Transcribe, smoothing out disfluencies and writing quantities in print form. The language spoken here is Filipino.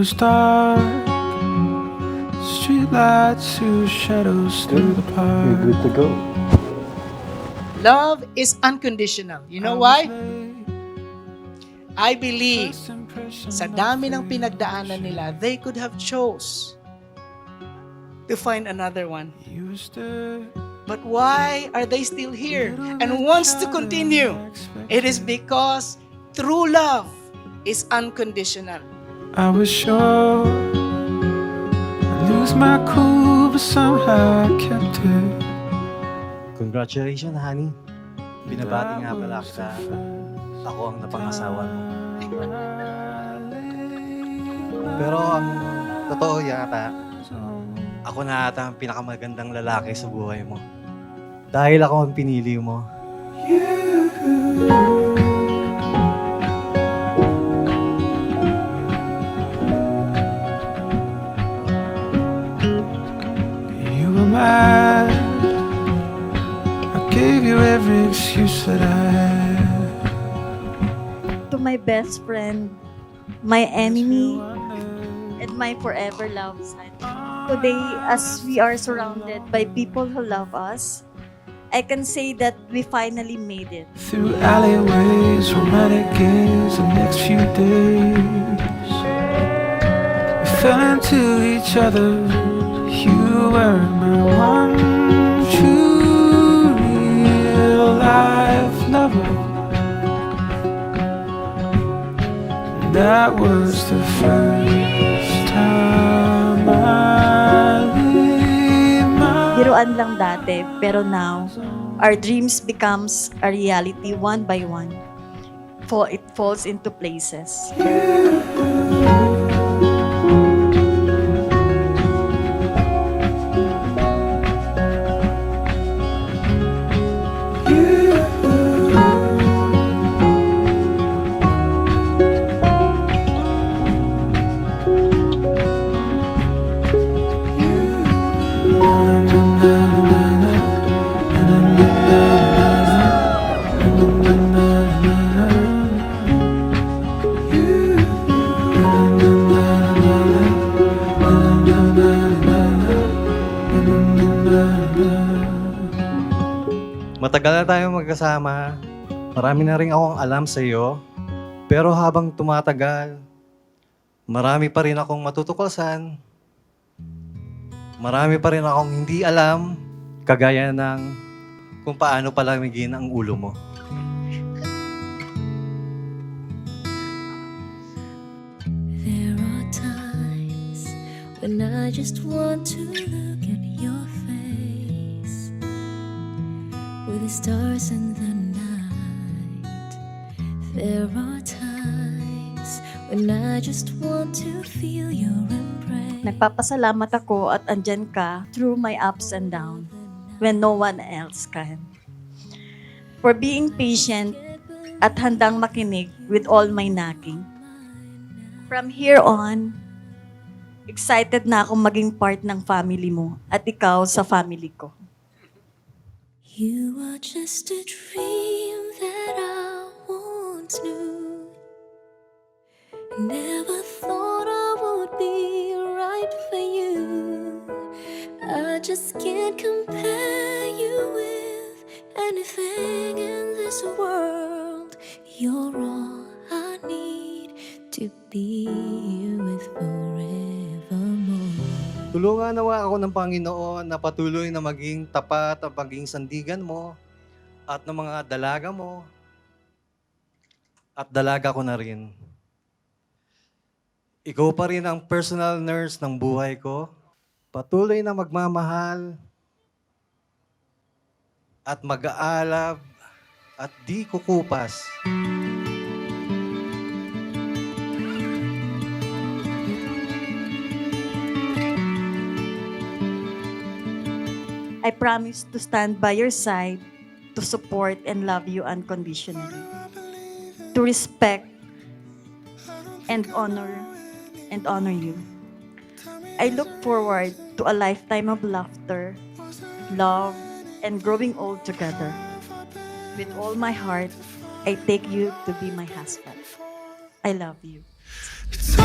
was dark. Streetlights whose shadows through the park. You're good to go. Love is unconditional. You know why? I believe sa dami ng pinagdaanan nila, they could have chose to find another one. But why are they still here and wants to continue? It is because true love is unconditional. I was sure I'd lose my cool, but somehow I kept it. Congratulations, honey. Binabati nga pala kita. Ako ang napangasawa mo. Pero ang totoo yata, ako na ata ang pinakamagandang lalaki sa buhay mo. Dahil ako ang pinili mo. You were mad. I gave you every excuse that I had. To my best friend, my enemy, and my forever love son. Today, as we are surrounded by people who love us, I can say that we finally made it. Through alleyways, romantic games, the next few days we fell into each other. You were my one true real life lover. That was the first time I laid my Biruan lang dati, pero now, our dreams becomes a reality one by one. It falls into places. Matagal na tayong magkasama. Marami na rin akong alam sa iyo. Pero habang tumatagal, marami pa rin akong matutuklasan. Marami pa rin akong hindi alam, kagaya ng kung paano palamigin ang ulo mo. There are times when I just want to look at your face with the stars in the night. There are times when I just want to feel your embrace. Nagpapasalamat ako at andyan ka through my ups and downs when no one else can. For being patient at handang makinig with all my nagging. From here on, excited na akong maging part ng family mo at ikaw sa family ko. You are just a dream that I once knew. Never thought I would be right for you. I just can't compare you with anything in this world. You're all I need to be with forevermore. Tulungan nawa ako ng Panginoon na patuloy na maging tapat at maging sandigan mo at ng mga dalaga mo at dalaga ko na rin. Ikaw pa rin ang personal nurse ng buhay ko. Patuloy na magmamahal at mag-aalab at di kukupas. I promise to stand by your side, to support and love you unconditionally, to respect and honor you. I look forward to a lifetime of laughter, love, and growing old together. With all my heart, I take you to be my husband. I love you. It's